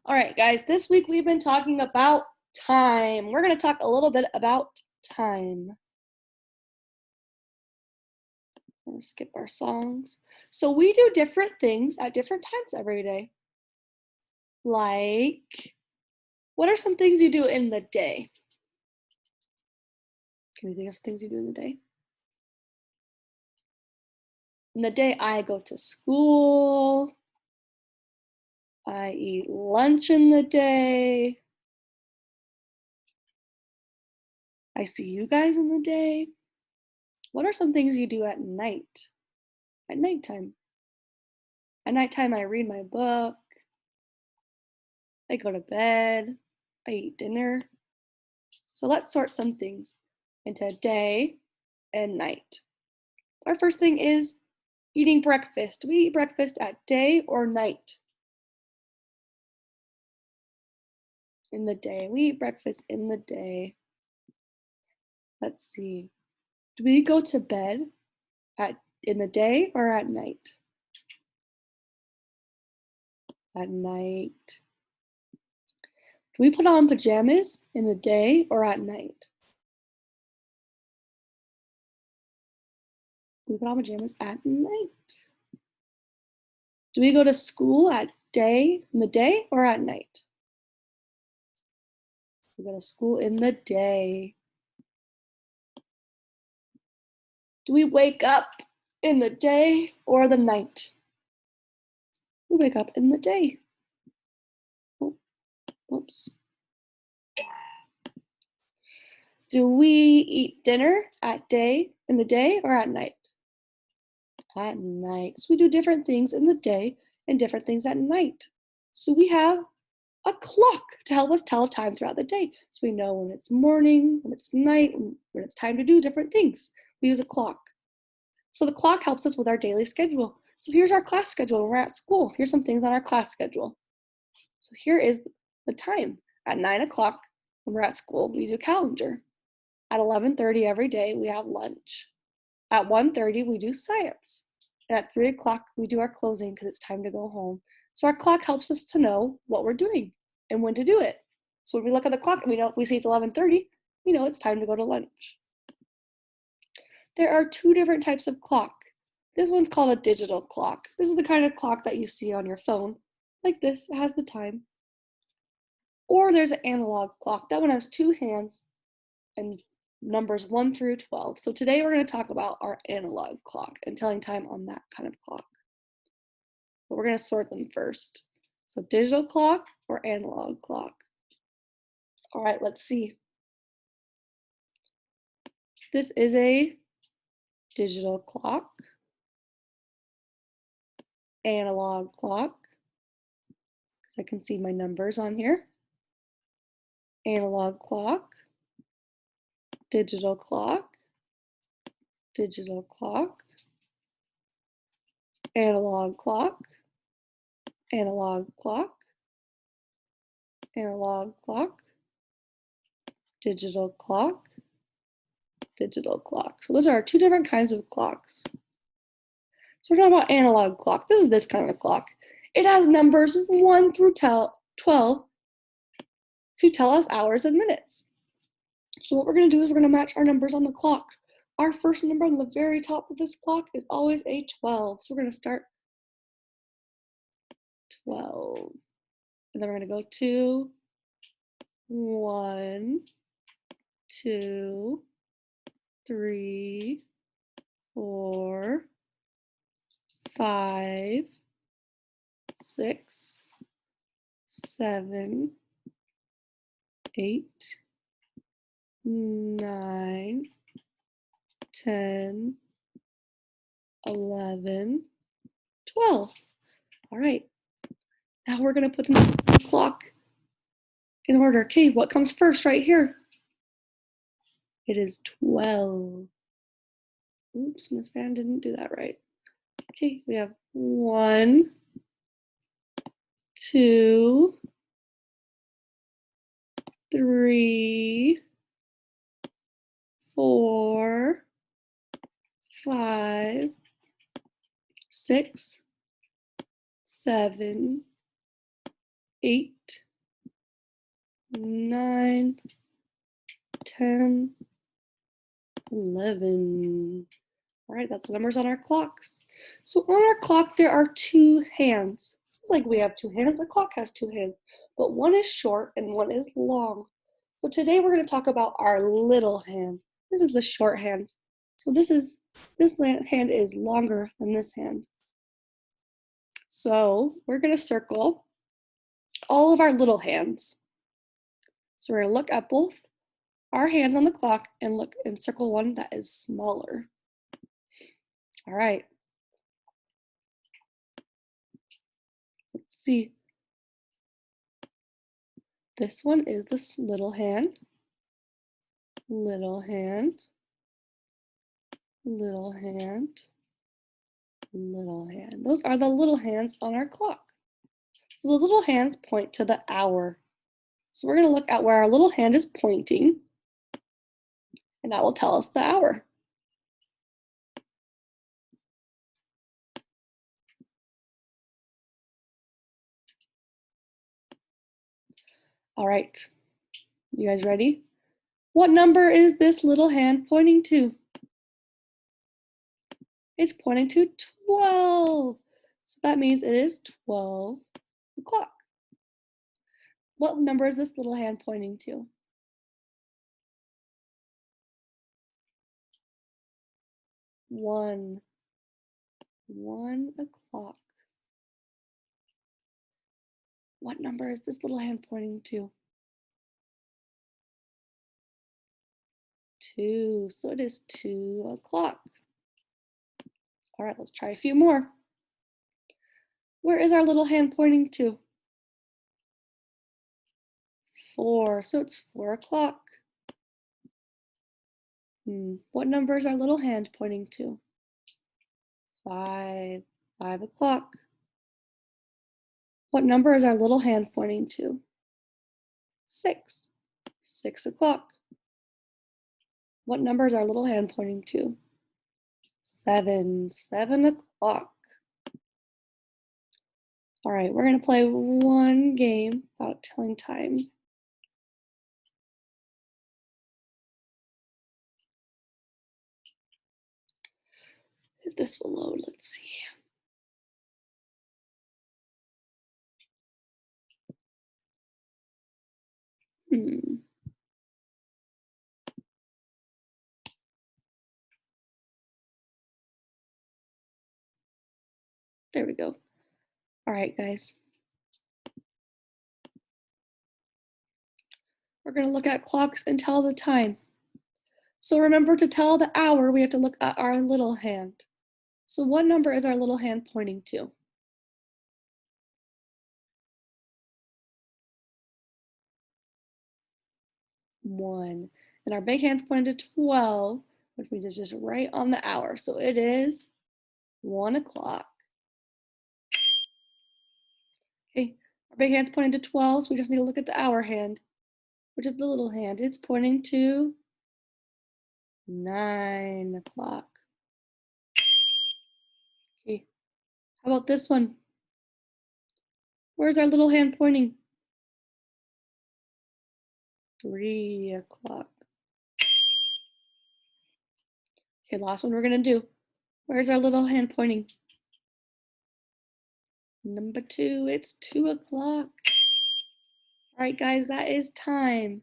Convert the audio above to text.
All right, guys, this week we've been talking about time. We're going to talk a little bit about time. I'm going to skip our songs. So we do different things at different times every day. Like, what are some things you do in the day? Can you think of some things you do in the day? In the day, I go to school. I eat lunch in the day. I see you guys in the day. What are some things you do at night? At nighttime? At nighttime, I read my book. I go to bed. I eat dinner. So let's sort some things into day and night. Our first thing is eating breakfast. Do we eat breakfast at day or night? In the day. We eat breakfast in the day. Let's see. Do we go to bed in the day or at night? At night. Do we put on pajamas in the day or at night? We put on pajamas at night. Do we go to school in the day or at night? We go to school in the day. Do we wake up in the day or the night? We wake up in the day. Oh, whoops. Do we eat dinner in the day or at night? At night. So we do different things in the day and different things at night. So we have a clock to help us tell time throughout the day. So we know when it's morning, when it's night, when it's time to do different things. We use a clock. So the clock helps us with our daily schedule. So here's our class schedule when we're at school. Here's some things on our class schedule. So here is the time. At 9 o'clock when we're at school, we do calendar. At 11:30 every day, we have lunch. At 1:30, we do science. And at 3 o'clock, we do our closing because it's time to go home. So our clock helps us to know what we're doing and when to do it. So when we look at the clock and we know if we see it's 11:30, we know it's time to go to lunch. There are two different types of clock. This one's called a digital clock. This is the kind of clock that you see on your phone. Like this, it has the time. Or there's an analog clock. That one has two hands and numbers 1 through 12. So today we're going to talk about our analog clock and telling time on that kind of clock. But we're going to sort them first. So digital clock or analog clock. All right, let's see. This is a digital clock, analog clock, because I can see my numbers on here. Analog clock, digital clock, digital clock, analog clock, analog clock, analog clock, digital clock, digital clock. So those are our two different kinds of clocks. So we're talking about analog clock. This is this kind of clock. It has numbers 1 through 12 to tell us hours and minutes. So what we're going to do is we're going to match our numbers on the clock. Our first number on the very top of this clock is always a 12. So we're going to start 12. And then we're going to go 2, 1, 2, 3, 4, 5, 6, 7, 8, 9, 10, 11, 12. All right. Now we're going to put the clock in order. Okay, what comes first right here? It is 12. Oops, Miss Van didn't do that right. Okay, we have 1, 2, 3, 4, 5, 6, 7, 8, 9, 10, 11. All right, that's the numbers on our clocks. So on our clock, there are 2 hands. It's like we have 2 hands, a clock has 2 hands, but one is short and one is long. So today we're going to talk about our little hand. This is the short hand. So this hand is longer than this hand. So we're going to circle all of our little hands. So we're going to look at both our hands on the clock and look and circle one that is smaller. All right. Let's see. This one is this little hand, little hand, little hand, little hand. Those are the little hands on our clock. So the little hands point to the hour. So we're going to look at where our little hand is pointing, and that will tell us the hour. All right, you guys ready? What number is this little hand pointing to? It's pointing to 12. So that means it is 12 o'clock. What number is this little hand pointing to? 1. 1 o'clock. What number is this little hand pointing to? 2. So it is 2 o'clock. All right, let's try a few more. Where is our little hand pointing to? 4. So it's 4 o'clock. What number is our little hand pointing to? 5. 5 o'clock. What number is our little hand pointing to? 6. 6 o'clock. What number is our little hand pointing to? 7. 7 o'clock. All right, we're going to play one game about telling time. If this will load, let's see. There we go. All right, guys. We're going to look at clocks and tell the time. So remember, to tell the hour, we have to look at our little hand. So what number is our little hand pointing to? 1. And our big hand's pointing to 12, which means it's just right on the hour. So it is 1 o'clock. Okay, our big hand's pointing to 12, so we just need to look at the hour hand, which is the little hand. It's pointing to 9 o'clock. Okay, how about this one? Where's our little hand pointing? 3 o'clock. Okay, last one we're gonna do. Where's our little hand pointing? Number 2, it's 2 o'clock. All right, guys, that is time.